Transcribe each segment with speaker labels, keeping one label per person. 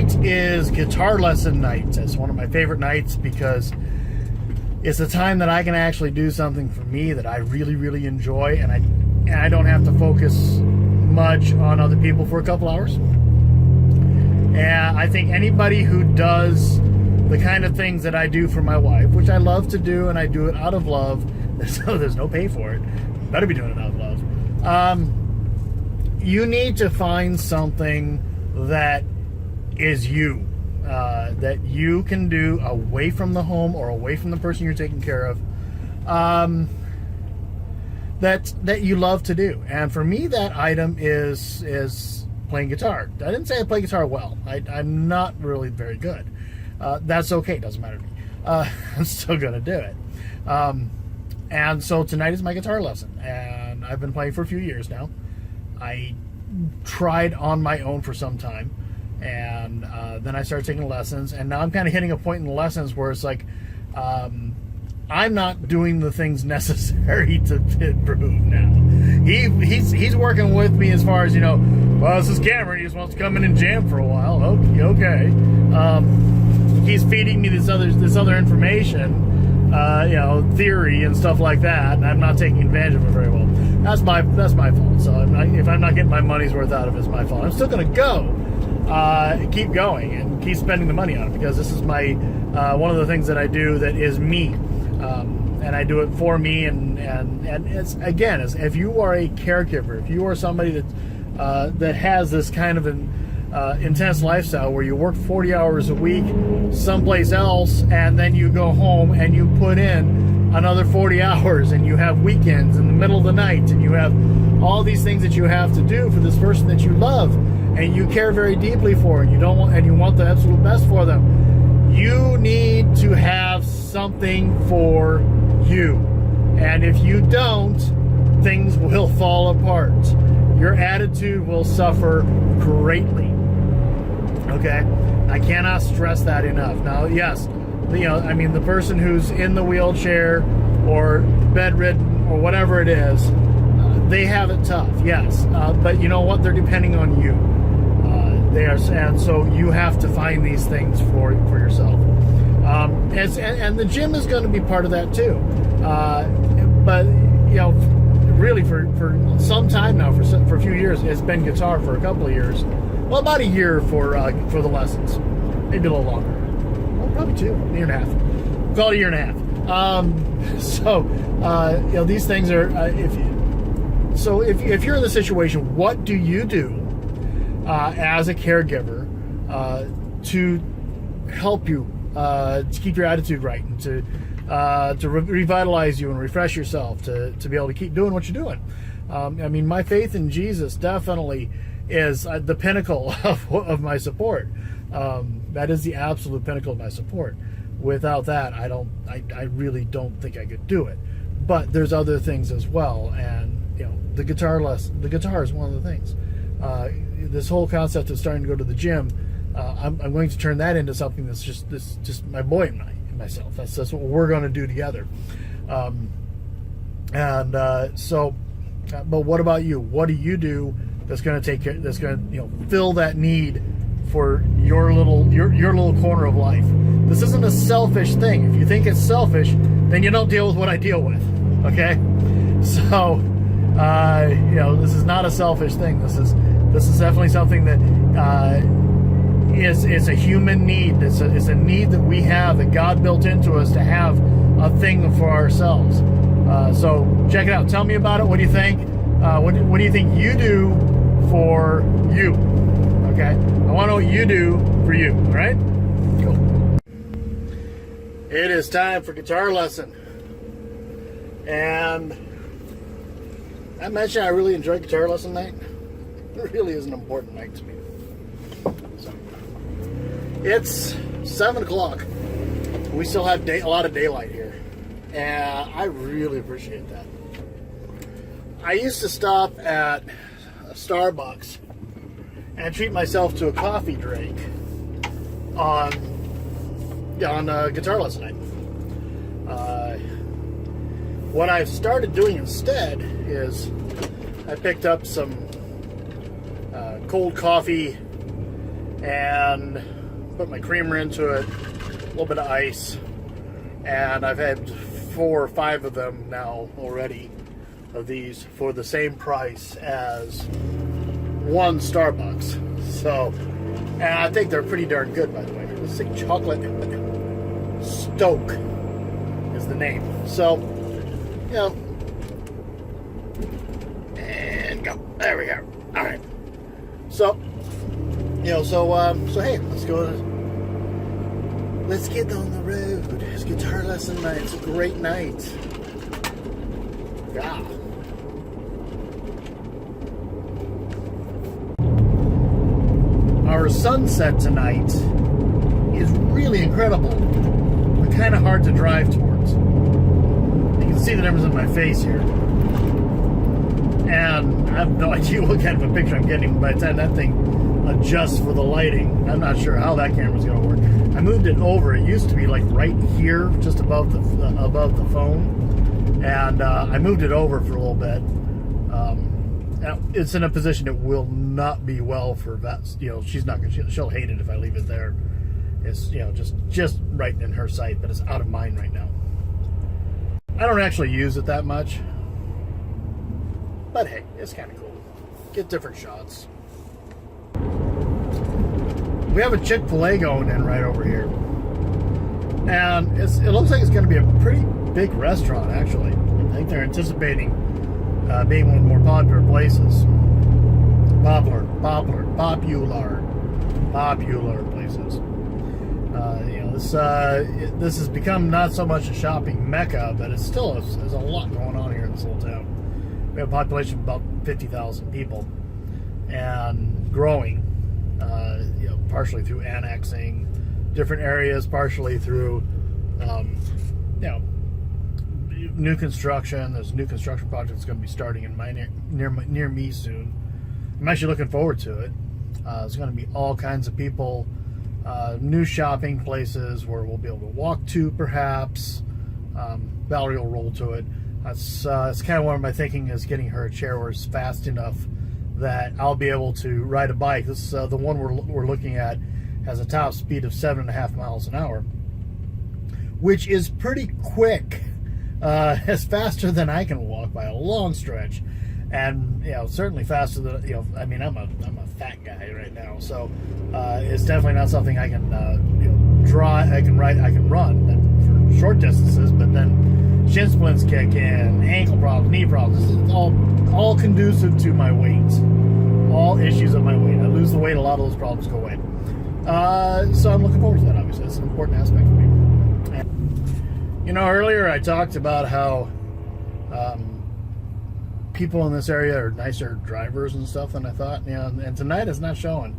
Speaker 1: tonight is guitar lesson night. It's one of my favorite nights because it's the time that I can actually do something for me that I really, really enjoy, and I don't have to focus much on other people for a couple hours. And I think anybody who does the kind of things that I do for my wife, which I love to do, and I do it out of love, so there's no pay for it. Better be doing it out of love. You need to find something that is you, that you can do away from the home or away from the person you're taking care of, that you love to do. And for me, that item is playing guitar. I didn't say I play guitar well. I'm not really very good. That's okay. Doesn't matter to me. I'm still going to do it. And so tonight is my guitar lesson. And I've been playing for a few years now. I tried on my own for some time. And then I started taking lessons. And now I'm kind of hitting a point in the lessons where it's like, I'm not doing the things necessary to improve now. He's working with me as far as, well, this is Cameron. He just wants to come in and jam for a while. Okay. He's feeding me this other information, theory and stuff like that, and I'm not taking advantage of it very well. That's my fault. So if I'm not getting my money's worth out of it, it's my fault. I'm still going to go, keep going, and keep spending the money on it, because this is my one of the things that I do that is me. And I do it for me, and it's, again, if you are a caregiver, if you are somebody that has this kind of an intense lifestyle where you work 40 hours a week someplace else, and then you go home and you put in another 40 hours, and you have weekends in the middle of the night, and you have all these things that you have to do for this person that you love and you care very deeply for, and you want the absolute best for them, you need to have something for you. And if you don't, things will fall apart. Your attitude will suffer greatly. Okay? I cannot stress that enough. Now, yes, the person who's in the wheelchair or bedridden or whatever it is, they have it tough, yes. But you know what? They're depending on you. And so you have to find these things for yourself. And the gym is going to be part of that too. But really for some time now, for a few years, it's been guitar for a couple of years. Well, about a year for the lessons, maybe a little longer. Well, probably a year and a half. Call it a year and a half. These things are. If you're in the situation, what do you do as a caregiver to help you to keep your attitude right, and to revitalize you and refresh yourself, to be able to keep doing what you're doing? My faith in Jesus definitely is the pinnacle of my support. That is the absolute pinnacle of my support. Without that, I really don't think I could do it. But there's other things as well, and the guitar is one of the things. This whole concept of starting to go to the gym, I'm going to turn that into something that's just my boy and myself. That's what we're going to do together. But what about you? What do you do that's going to take care? That's going to fill that need for your little corner of life. This isn't a selfish thing. If you think it's selfish, then you don't deal with what I deal with. Okay, so this is not a selfish thing. This is definitely something that is a human need. It's a need that we have, that God built into us to have a thing for ourselves. So check it out. Tell me about it. What do you think? What do you think you do for you? Okay, I want to know what you do for you. All right, cool. It is time for guitar lesson, and I mentioned I really enjoy guitar lesson night. It really is an important night to me. So, it's 7 o'clock. We still have a lot of daylight here, and I really appreciate that. I used to stop at a Starbucks and treat myself to a coffee drink on guitar lesson night. What I've started doing instead is I picked up some cold coffee and put my creamer into it, a little bit of ice, and I've had 4 or 5 of them now already of these for the same price as one Starbucks. So, and I think they're pretty darn good, by the way. Let's see, Chocolate Stoke is the name. So, you know, and go. There we go. All right. So, you know, so hey, let's go. Let's get on the road. It's guitar lesson night. It's a great night. Yeah. Our sunset tonight is really incredible, but kind of hard to drive towards. You can see the difference in my face here. And I have no idea what kind of a picture I'm getting by the time that thing adjusts for the lighting. I'm not sure how that camera's going to work. I moved it over. It used to be like right here, just above the phone, and I moved it over for a little bit. Now it's in a position that will not be well for vets. You know, she'll hate it if I leave it there. It's, you know, just right in her sight, but it's out of mine right now. I don't actually use it that much, but hey, it's kind of cool. Get different shots. We have a Chick-fil-A going in right over here, and it looks like it's going to be a pretty big restaurant, actually. I think they're anticipating being one of the more popular places. Popular places. You know, this has become not so much a shopping mecca, but it's still there's a lot going on here in this little town. We have a population of about 50,000 people, and growing. You know, partially through annexing different areas, partially through, you know, new construction. There's a new construction project that's going to be starting in near me soon. I'm actually looking forward to it. There's going to be all kinds of people, new shopping places where we'll be able to walk to, perhaps. Valerie will roll to it. It's kind of one of my thinking is getting her a chair where it's fast enough that I'll be able to ride a bike. This the one we're looking at has a top speed of 7.5 miles an hour, which is pretty quick. It's faster than I can walk by a long stretch, and you know, certainly faster than, you know, I mean, I'm a fat guy right now, so it's definitely not something I can you know, I can run for short distances, but then shin splints kick in, ankle problems, knee problems. This is all conducive to my weight. All issues of my weight. I lose the weight, a lot of those problems go away. So I'm looking forward to that, obviously. It's an important aspect for me. And, you know, earlier I talked about how people in this area are nicer drivers and stuff than I thought. You know, and tonight it's not showing.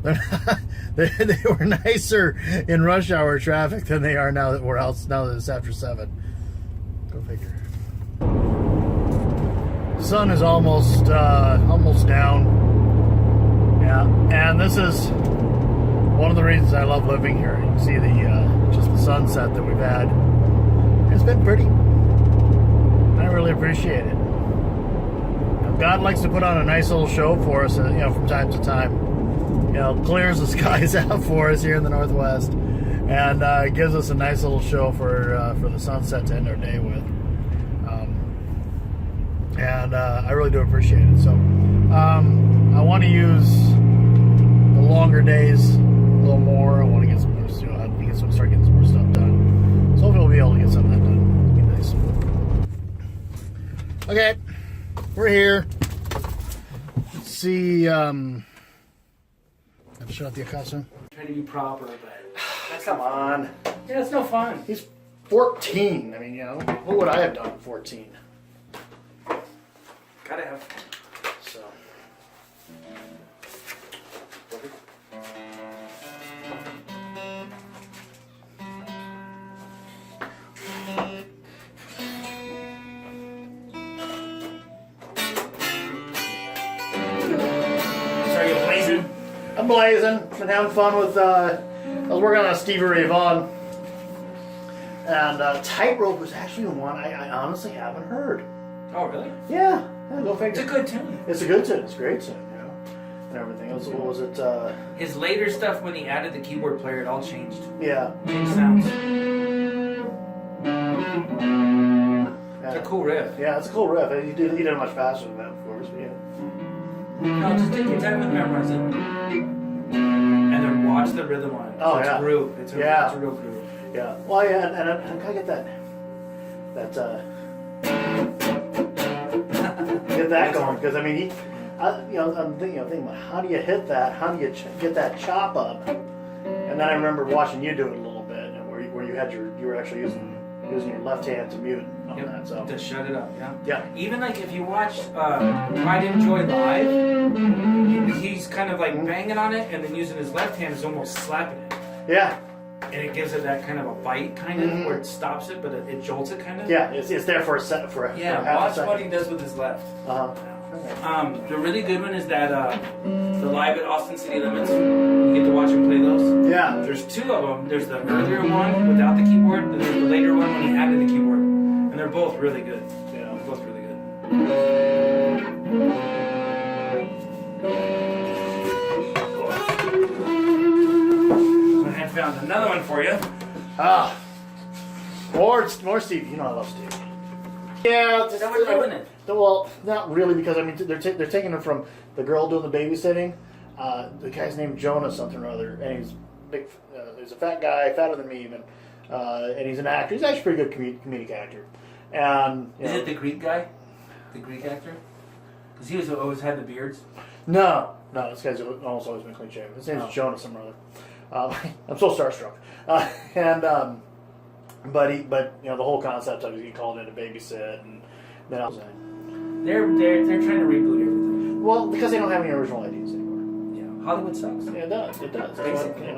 Speaker 1: They were nicer in rush hour traffic than they are now that we're out. Now that it's after 7. Go figure. The sun is almost down. Yeah, and this is one of the reasons I love living here. You can see just the sunset that we've had. It's been pretty. I really appreciate it. God likes to put on a nice little show for us, you know, from time to time. You know, clears the skies out for us here in the Northwest, and gives us a nice little show for the sunset to end our day with. And I really do appreciate it. So I want to use the longer days a little more. I want to get some more, you know, start getting some more stuff done. So hopefully we'll be able to get some of that done. It'll be nice. Okay, we're here. Let's see. Have to shut off the Akasa.
Speaker 2: Trying to be proper, but
Speaker 1: Come on.
Speaker 2: yeah, it's no fun.
Speaker 1: He's 14. I mean, you know, what would I have done at 14?
Speaker 2: Gotta have.
Speaker 1: So.
Speaker 2: Sorry, you're blazing.
Speaker 1: I'm blazing. Been having fun with, I was working on a Stevie Ray Vaughan. And Tightrope was actually the one I honestly haven't heard.
Speaker 2: Oh, really?
Speaker 1: Yeah, go figure.
Speaker 2: It's a good tune.
Speaker 1: It's a good tune. It's a great tune, you know. and everything. What was it?
Speaker 2: His later stuff when he added the keyboard player, it all changed.
Speaker 1: Yeah.
Speaker 2: Changed sounds.
Speaker 1: Yeah.
Speaker 2: It's a cool riff.
Speaker 1: Yeah, it's a cool riff. He did it much faster than that, of course. But yeah.
Speaker 2: No, just take your time with memorizing. And then watch the rhythm on it.
Speaker 1: Oh,
Speaker 2: it's
Speaker 1: yeah.
Speaker 2: a groove. It's a real groove.
Speaker 1: Yeah. Well, yeah, and I kind of get that get that going, because I mean, I'm thinking about how do you hit that? How do you get that chop up? And then I remember watching you do it a little bit, and where you were actually using your left hand to mute on that. So
Speaker 2: to shut it up, yeah.
Speaker 1: Yeah.
Speaker 2: Even like if you watch Pride and Joy live, he's kind of like banging on it, and then using his left hand is almost slapping it.
Speaker 1: Yeah.
Speaker 2: And it gives it that kind of a bite, kind of, where it stops it, but it jolts it, kind of.
Speaker 1: Yeah, it's there for a set for a
Speaker 2: Yeah,
Speaker 1: for half a
Speaker 2: watch
Speaker 1: second.
Speaker 2: what he does with his left.
Speaker 1: Okay.
Speaker 2: The really good one is that the live at Austin City Limits. You get to watch him play those.
Speaker 1: Yeah.
Speaker 2: There's two of them. There's the earlier one without the keyboard, and there's the later one when he added the keyboard. And they're both really good.
Speaker 1: Yeah.
Speaker 2: They're both really good. I had found another one for you.
Speaker 1: More Steve. You know I love Steve. Yeah.
Speaker 2: Is that what you're doing it?
Speaker 1: Well, not really, because I mean they're taking him from the girl doing the babysitting. The guy's named Jonah something or other, and he's big. He's a fat guy, fatter than me even, and he's an actor. He's actually a pretty good comedic actor. And
Speaker 2: Is it the Greek guy? The Greek actor? Because he always had the beards.
Speaker 1: No, this guy's almost always been clean shaven. His name's Jonah something or other. I'm so starstruck. But the whole concept of he called in to babysit, and then I was
Speaker 2: They're trying to reboot everything.
Speaker 1: well, because they don't have any original ideas anymore.
Speaker 2: Yeah, Hollywood sucks.
Speaker 1: Yeah, it does. It does.
Speaker 2: Basically.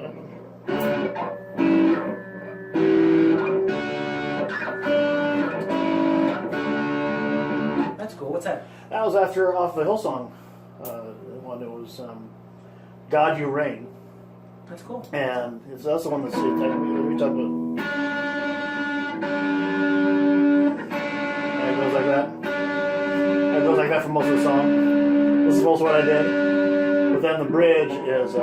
Speaker 2: That's cool. What's that?
Speaker 1: That was off the Hillsong one. It was "God You Reign,"
Speaker 2: That's cool.
Speaker 1: and that's the one that's we talked about. And it goes like that. And it goes like that for most of the song. This is most of what I did. But then the bridge is.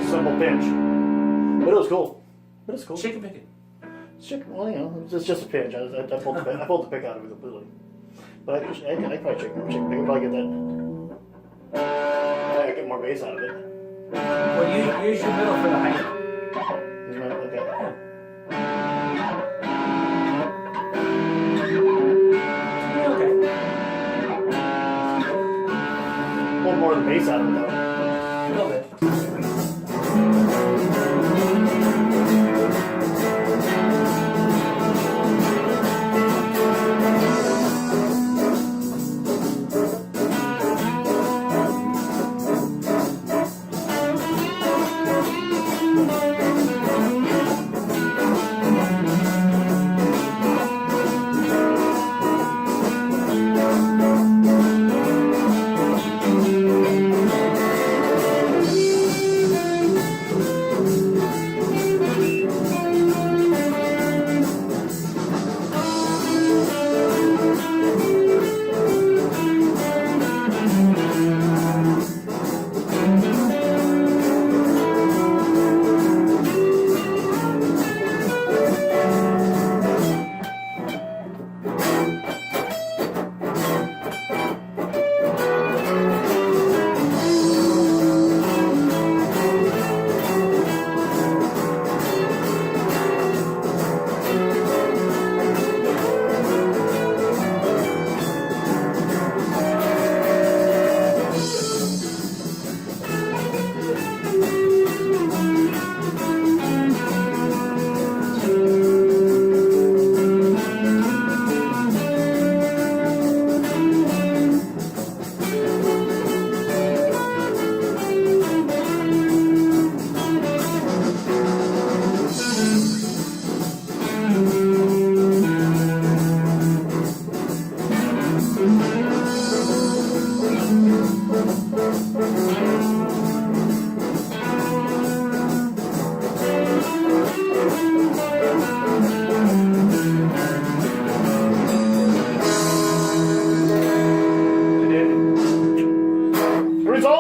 Speaker 1: Simple pinch, but it was cool.
Speaker 2: Chicken picket.
Speaker 1: Well, it's just a pinch. I pulled the pick out of it completely. But I probably chicken pick. I could probably get that. I get more bass out of it.
Speaker 2: Well, use your middle for the height.
Speaker 1: Okay.
Speaker 2: Okay.
Speaker 1: Pull more of the bass out of it though.
Speaker 2: A little bit.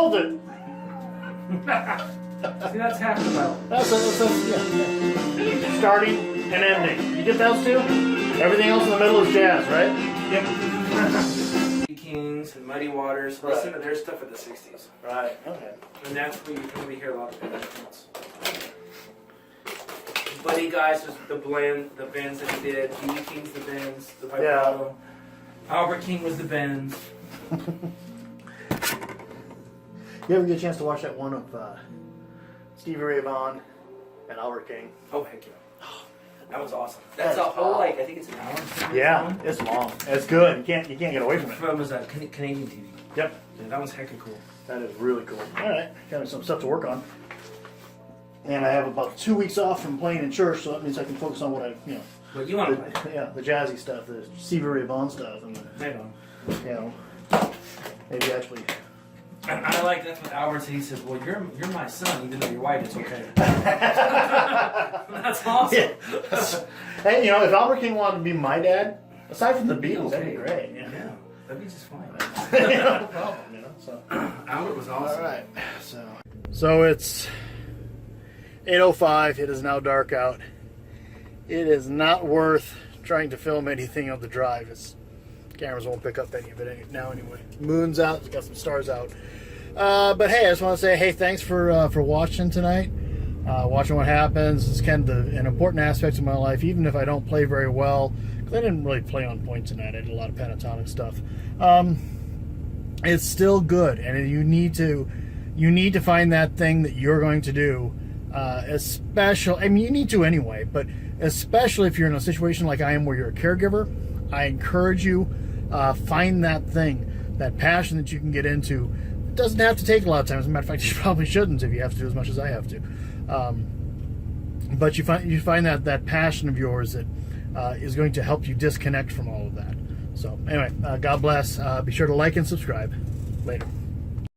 Speaker 1: built it.
Speaker 2: See, that's half the battle.
Speaker 1: Yeah. Starting and ending. You get those two? Everything else in the middle is jazz, right?
Speaker 2: Yep. Kings and Muddy Waters.
Speaker 1: Right.
Speaker 2: Listen to their stuff in the 60s.
Speaker 1: Right. Okay.
Speaker 2: And that's where you really hear a lot of influence. Buddy Guys was the bands that he did. B.B. King's the Bends, the vibrato. Yeah. Albert King was the Bends.
Speaker 1: You ever get a chance to watch that one of Stevie Ray Vaughan and Albert King?
Speaker 2: Oh, heck yeah. That was awesome. That's a whole, I think it's an hour.
Speaker 1: Yeah, it's long. It's good. You can't get away from it.
Speaker 2: From was that Canadian TV.
Speaker 1: Yep.
Speaker 2: Yeah, that one's heckin' cool.
Speaker 1: That is really cool. All right, got me some stuff to work on. And I have about 2 weeks off from playing in church, so that means I can focus on what I,
Speaker 2: What you want to play?
Speaker 1: Yeah, the jazzy stuff, the Stevie Ray Vaughan stuff, and maybe actually.
Speaker 2: And I like that's what Albert said. He says, "Well, you're my son, even though you're white. It's okay." That's awesome.
Speaker 1: Yeah. Hey, if Albert King wanted to be my dad, aside from the Beatles, that'd be great.
Speaker 2: Yeah, that'd be just fine.
Speaker 1: No problem. So
Speaker 2: Albert was awesome.
Speaker 1: All right, so it's 8:05. It is now dark out. It is not worth trying to film anything on the drive. Cameras won't pick up any of it now anyway. Moon's out. It's got some stars out. But hey, I just want to say, hey, thanks for watching tonight. Watching what happens. It's kind of an important aspect of my life, even if I don't play very well. Because I didn't really play on point tonight. I did a lot of pentatonic stuff. It's still good, and you need to find that thing that you're going to do. Especially, I mean, you need to anyway, but especially if you're in a situation like I am, where you're a caregiver, I encourage you. Find that thing, that passion that you can get into. It doesn't have to take a lot of time. As a matter of fact, you probably shouldn't if you have to do as much as I have to. But you find that passion of yours that is going to help you disconnect from all of that. So anyway, God bless. Be sure to like and subscribe. Later.